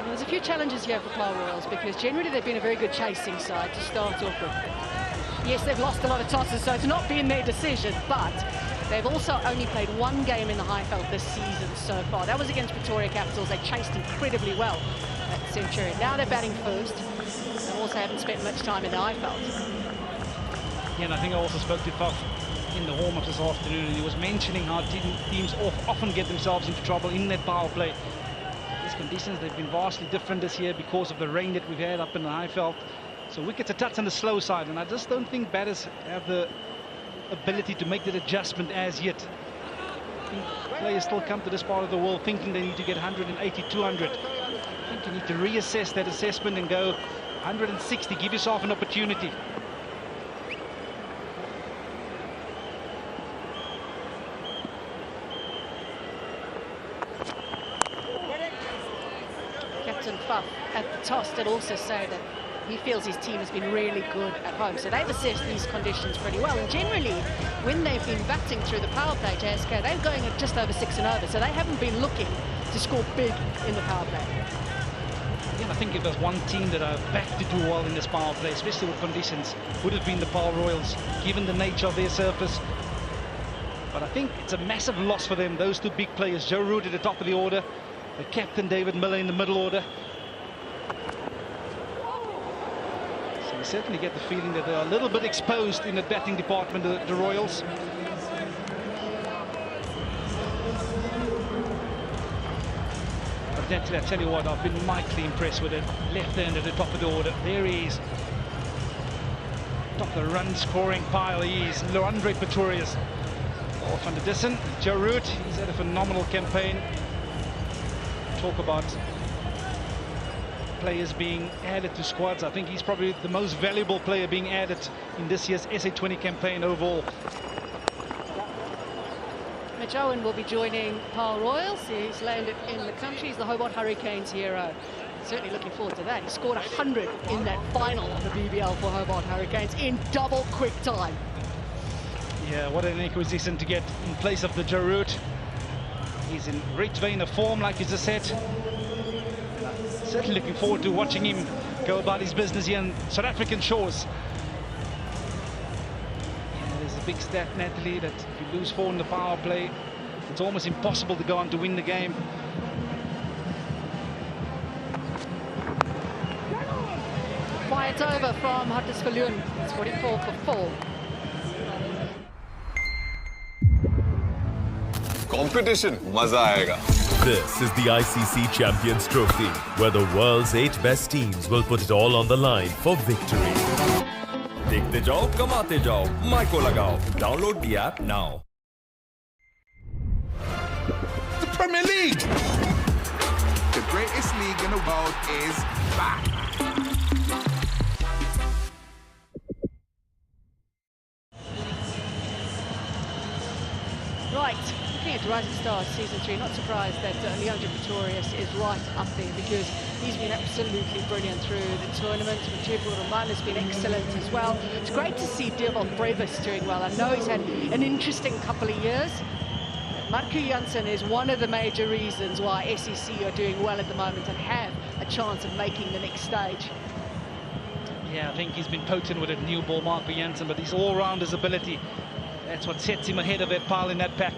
There's a few challenges here for Paarl Royals because generally they've been a very good chasing side to start off with. Yes, they've lost a lot of tosses, so it's not been their decision, but they've also only played one game in the Highveld this season so far. That was against Pretoria Capitals. They chased incredibly well at Centurion. Now they're batting first. They also haven't spent much time in the Highveld. Yeah, and I think I also spoke to Puff in the warm-up this afternoon, and he was mentioning how teams often get themselves into trouble in that power play. These conditions, they've been vastly different this year because of the rain that we've had up in the Highveld. So wickets are touch on the slow side, and I just don't think batters have the ability to make that adjustment as yet. I think players still come to this part of the world thinking they need to get 180, 200. I think you need to reassess that assessment and go 160, give yourself an opportunity. Captain Fuff at the toss did also say that he feels his team has been really good at home. So they've assessed these conditions pretty well. And generally, when they've been batting through the power play, JSK, they're going at just over 6 and over. So they haven't been looking to score big in the power play. Yeah, I think if there's one team that are back to do well in this power play, especially with conditions, would have been the Paarl Royals, given the nature of their surface. But I think it's a massive loss for them, those two big players, Joe Root at the top of the order, the captain David Miller in the middle order. So you certainly get the feeling that they're a little bit exposed in the batting department, the Royals. But I tell you what, I've been mightily impressed with it. Left hand at the top of the order. There he is. Top of the run scoring pile he is. Andre Pretorius. Off on the distance. Joe Root, he's had a phenomenal campaign. Talk about players being added to squads. I think he's probably the most valuable player being added in this year's SA 20 campaign overall. Mitch Owen will be joining Paarl Royals. He's landed in the country. He's the Hobart Hurricanes hero. Certainly looking forward to that. He scored 100 in that final of the BBL for Hobart Hurricanes in double quick time. Yeah, what an acquisition to get in place of the Joe Root. He's in great vein of form, like you just said. Certainly looking forward to watching him go about his business here on South African shores. Yeah, there's a big stat, Natalie, that if you lose 4 in the power play, it's almost impossible to go on to win the game. Quiet over from Huddersfield. It's 44 for 4. Competition, maza aayega. This is the ICC Champions Trophy, where the world's 8 best teams will put it all on the line for victory. देखते जाओ, कमाते जाओ, micro लगाओ. Download the app now. The Premier League! The greatest league in the world is back. Right, looking at Rising Stars Season 3, not surprised that Leandro Pretorius is right up there because he's been absolutely brilliant through the tournament. Mthembu Roman has been excellent as well. It's great to see Dewald Brevis doing well. I know he's had an interesting couple of years. Marco Jansen is one of the major reasons why SEC are doing well at the moment and have a chance of making the next stage. Yeah, I think he's been potent with a new ball, Marco Jansen, but his all-rounders ability, that's what sets him ahead of that pile in that pack.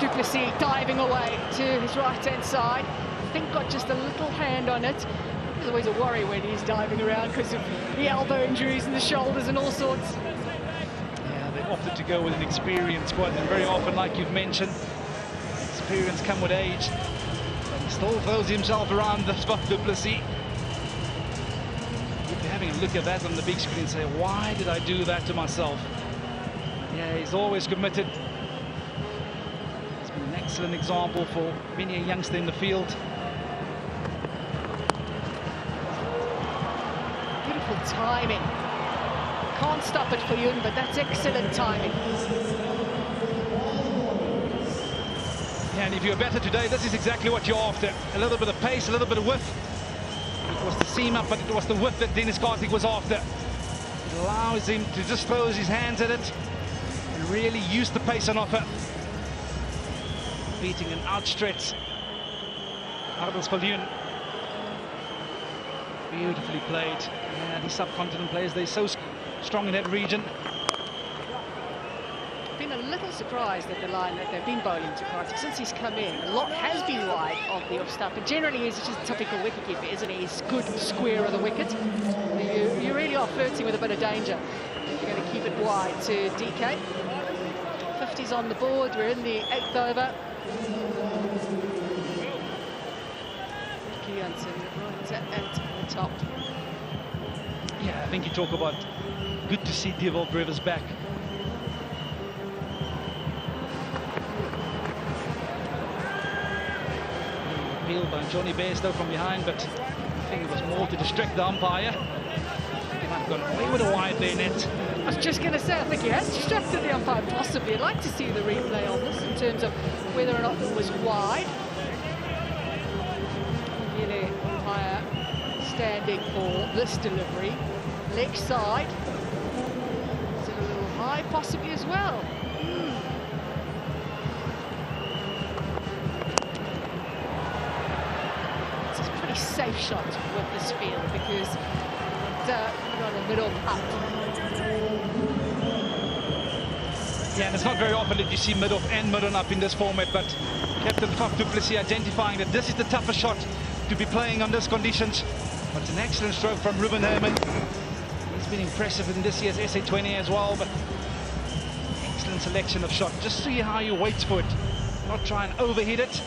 Du Plessis diving away to his right-hand side. I think got just a little hand on it. There's always a worry when he's diving around because of the elbow injuries and the shoulders and all sorts. Yeah, they opted to go with an experienced squad, and very often, like you've mentioned, experience come with age. But he still throws himself around the spot, Du Plessis. You'd be having a look at that on the big screen and say, why did I do that to myself? Yeah, he's always committed. He's been an excellent example for many a youngster in the field. Beautiful timing. Can't stop it for Yun, but that's excellent timing. Yeah, and if you're better today, this is exactly what you're after. A little bit of pace, a little bit of width. It was the seam up, but it was the width that Dennis Karthik was after. It allows him to just throw his hands at it and really use the pace on offer. Beating an outstretched Arbelspaljun. Beautifully played. Yeah, these subcontinent players, they're so strong in that region. Been a little surprised at the line that they've been bowling to Kartik since he's come in. A lot has been wide of the off stump, but generally he's just a typical wicketkeeper, isn't he? He's good square of the wicket. You really are flirting with a bit of danger. You're going to keep it wide to DK. 50s on the board. We're in the 8th over. Kianson right at the top. Yeah, I think you talk about good to see Devolve Rivers back. By Johnny Bairstow from behind, but I think it was more to distract the umpire. He might have gone away with a wide there, net. I was just going to say, I think he has distracted the umpire, possibly. I'd like to see the replay on this in terms of whether or not it was wide. The umpire standing for this delivery. Leg side. Is it a little high, possibly as well? Safe shot with this field because you're on a middle up. Yeah, and it's not very often that you see mid-off and mid-on up in this format, but Captain Faf du Plessis identifying that this is the toughest shot to be playing on these conditions. But it's an excellent stroke from Ruben Herman. He's been impressive in this year's SA 20 as well, but excellent selection of shot. Just see how he waits for it. Not try and overhit it,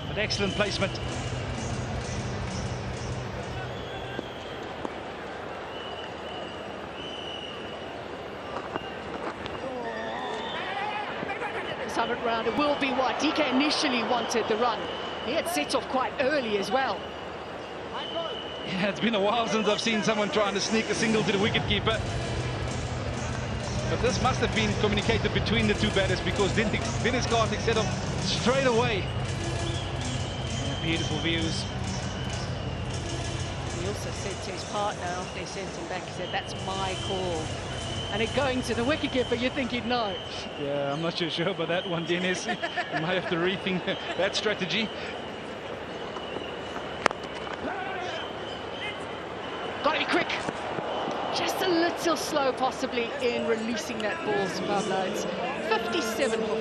but excellent placement. Round. It will be what DK initially wanted the run. He had set off quite early as well. Yeah, it's been a while since I've seen someone trying to sneak a single to the wicketkeeper. But this must have been communicated between the two batters because Dennis Kartik set off straight away. Yeah, beautiful views. He also said to his partner after they sent him back, he said, "That's my call." And it going to the wicketkeeper, you'd think he'd know. Yeah, I'm not sure about that one, Dennis. You might have to rethink that strategy. Got to be quick. Just a little slow, possibly, in releasing that ball, Pablo. It's 57 for 4.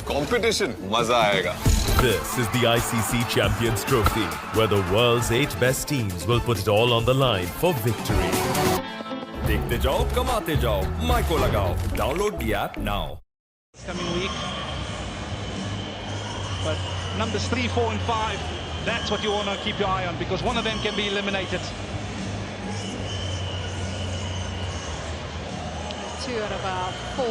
Competition, maza aayega. This is the ICC Champions Trophy, where the world's 8 best teams will put it all on the line for victory. देखते जाओ, कमाते जाओ, micro लगाओ. Download the app now. Coming week. But numbers 3, 4 and 5, that's what you want to keep your eye on because one of them can be eliminated. 2 out of our 4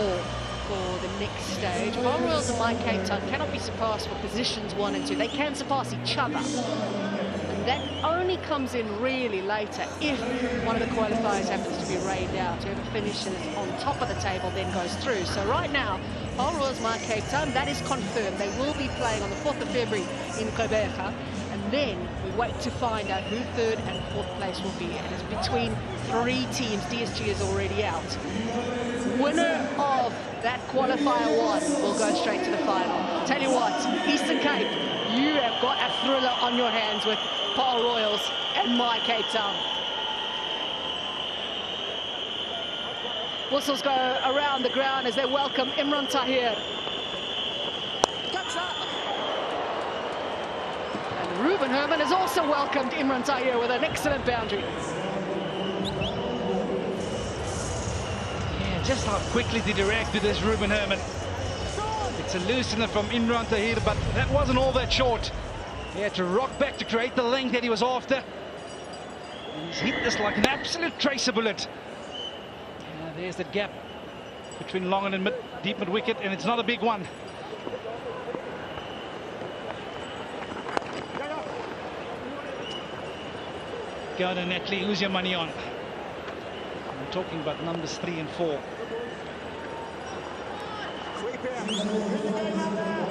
for the next stage. Paul Royals and Mike Cape Town cannot be surpassed for positions 1 and 2. They can surpass each other. And that only comes in really later if one of the qualifiers happens to be rained out. Whoever finishes on top of the table then goes through. So right now, Paul Royals, Mike Cape Town, that is confirmed. They will be playing on the 4th of February in Gqeberha. And then we wait to find out who 3rd and 4th place will be. And it's between 3 teams. DSG is already out. Winner of that qualifier 1 will go straight to the final. Tell you what, Eastern Cape, you have got a thriller on your hands with Paul Royals and My Cape Town. Whistles go around the ground as they welcome Imran Tahir. And Ruben Herman has also welcomed Imran Tahir with an excellent boundary. Just how quickly did he react to this Ruben Herman. It's a loosener from Imran Tahir, but that wasn't all that short. He had to rock back to create the length that he was after. And he's hit this like an absolute tracer bullet. There's that gap between long and deep mid wicket, and it's not a big one. Go on, Netley, who's your money on? I'm talking about numbers 3 and 4.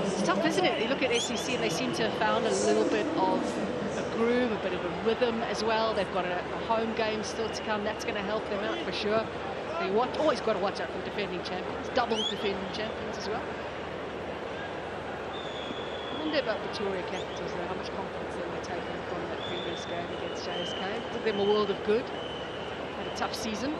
It's tough, isn't it? You look at SEC and they seem to have found a little bit of a groove, a bit of a rhythm as well. They've got a home game still to come. That's going to help them out for sure. So you always got to watch out for defending champions, double defending champions as well. I wonder about Victoria Capitals, though, how much confidence they were taking from that previous game against JSK. Did them a world of good. Had a tough season.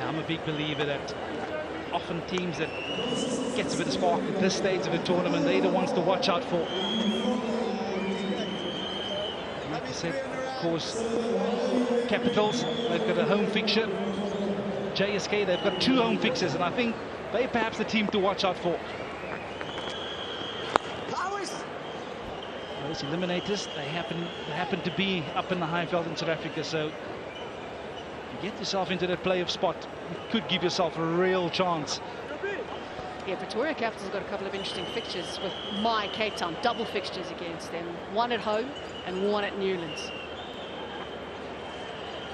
I'm a big believer that often teams that gets a bit of spark at this stage of the tournament, they're the ones to watch out for. Like I said, of course, Capitals, they've got a home fixture. JSK, they've got 2 home fixtures, and I think they're perhaps the team to watch out for. Those eliminators, they happen to be up in the Highveld in South Africa, so get yourself into that playoff spot, you could give yourself a real chance. Yeah, Victoria Capitals got a couple of interesting fixtures with Cape Town, double fixtures against them, one at home and one at Newlands.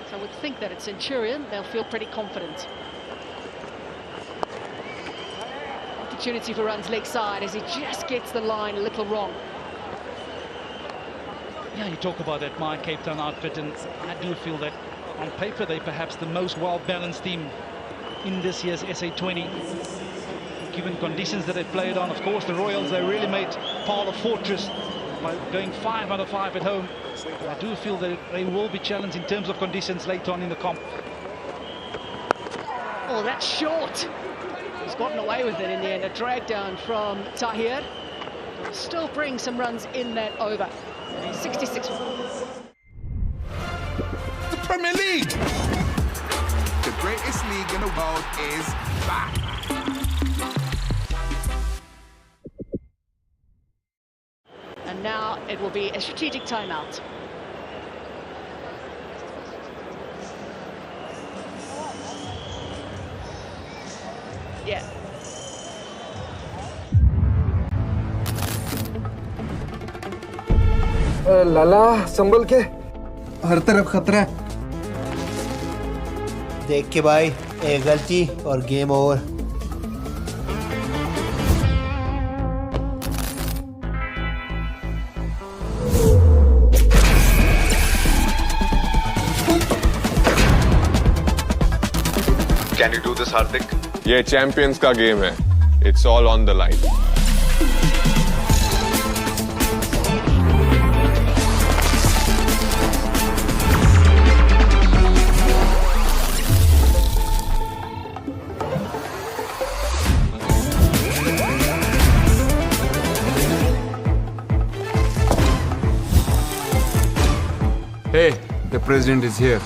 So I would think that at Centurion, they'll feel pretty confident. Opportunity for runs leg side as he just gets the line a little wrong. Yeah, you talk about that Cape Town outfit, and I do feel that on paper, they're perhaps the most well-balanced team in this year's SA 20. Given conditions that they played on, of course, the Royals, they really made Paarl a fortress by going 5 out of 5 at home. But I do feel that they will be challenged in terms of conditions later on in the comp. Oh, that's short. He's gotten away with it in the end. A drag down from Tahir. Still bring some runs in that over. 66. Premier League. The greatest league in the world is back. And now it will be a strategic timeout. Yeah. लाला संभल के, हर तरफ खतरा है। देख के भाई, एक गलती और game over. Can you do this, Hardik? ये चैंपियंस का गेम है। It's all on the line. Hey, the president is here.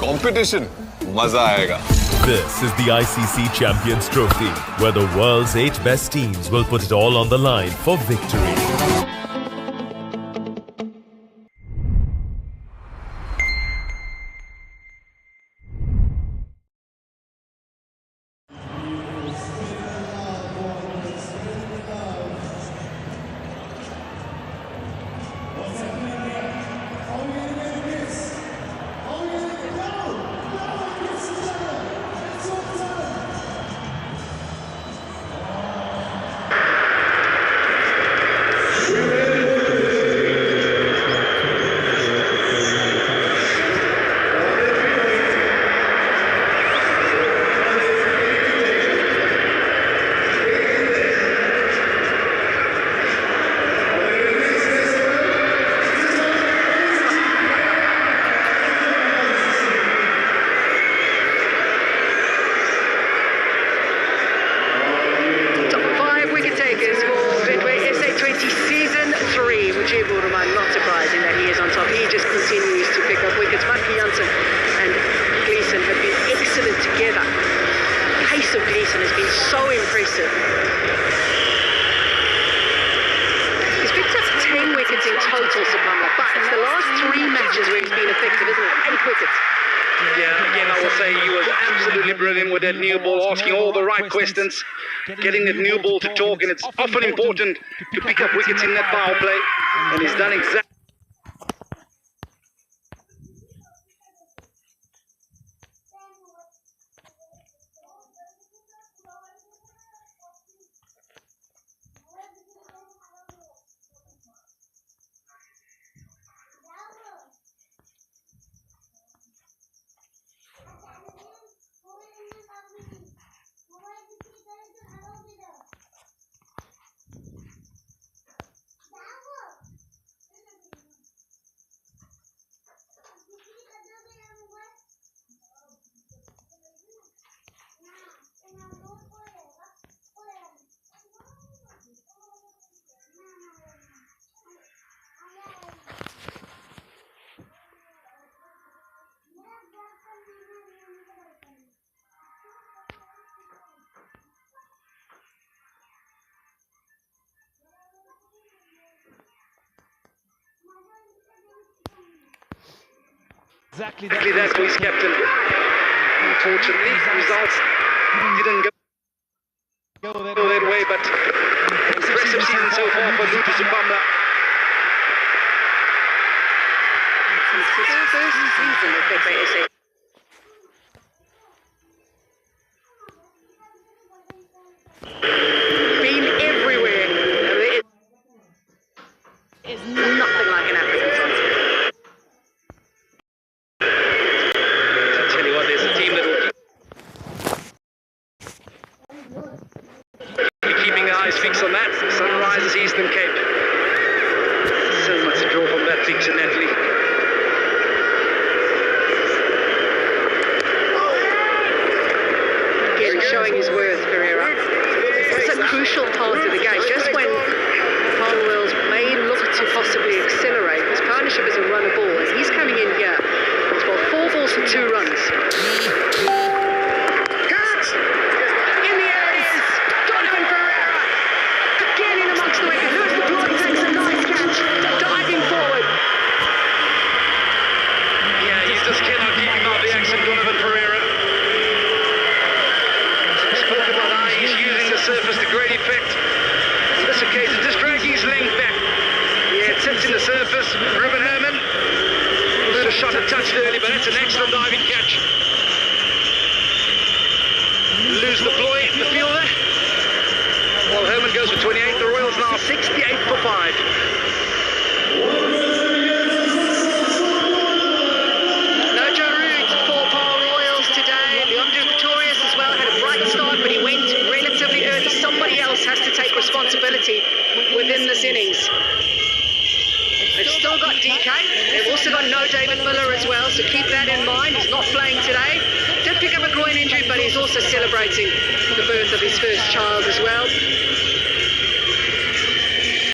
Competition, मजा आएगा. This is the ICC Champions Trophy, where the world's 8 best teams will put it all on the line for victory. Not surprising that he is on top. He just continues to pick up wickets. Matthew Janssen and Gleeson have been excellent together. The pace of Gleeson has been so impressive. He's picked up 10 wickets in total, Sabama, but it's the last 3 matches where he's been effective, isn't it? 8 wickets. Yeah, again, I will say he was absolutely brilliant with that new ball, asking all the right questions, getting that new ball to talk, and it's often important to pick up wickets in that power play, and he's done exactly. Exactly that for his captain. Unfortunately, results didn't go that way, but impressive season so far for Lucas Zubamba. It's his first season at SA. Been everywhere, and there is nothing like an African sunset. I tell you what, there's a team that will be keeping their eyes fixed on that. Sunrisers Eastern Cape. So much to draw from that picture, Natalie. Again, showing his worth, Pereira. It's a crucial part of the game. Just when Paul Wells may look to possibly accelerate, his partnership is a runner ball, and he's coming in here. He's got 4 balls for 2 runs. In the air it is! Donovan Pereira! Again in amongst the wicket. Lewis the Broad takes a nice catch, diving forward. Yeah, you just cannot keep him out the action, Donovan Pereira. Spoke about how he's using the surface to great effect. In this occasion, just dragging his length back. Yeah, it sits in the surface. Ruben Herman. The shot had touched early, but it's an excellent diving catch. Lose the ploy, the fielder. Well, Herman goes for 28. The Royals now 68 for 5. No Joe Root for Paul Royals today. Leandro Pretorius as well had a bright start, but he went relatively early. Somebody else has to take responsibility within this innings. They've still got DK. They've also got no David Miller as well, so keep that in mind. He's not playing today. Did pick up a groin injury, but he's also celebrating the birth of his first child as well.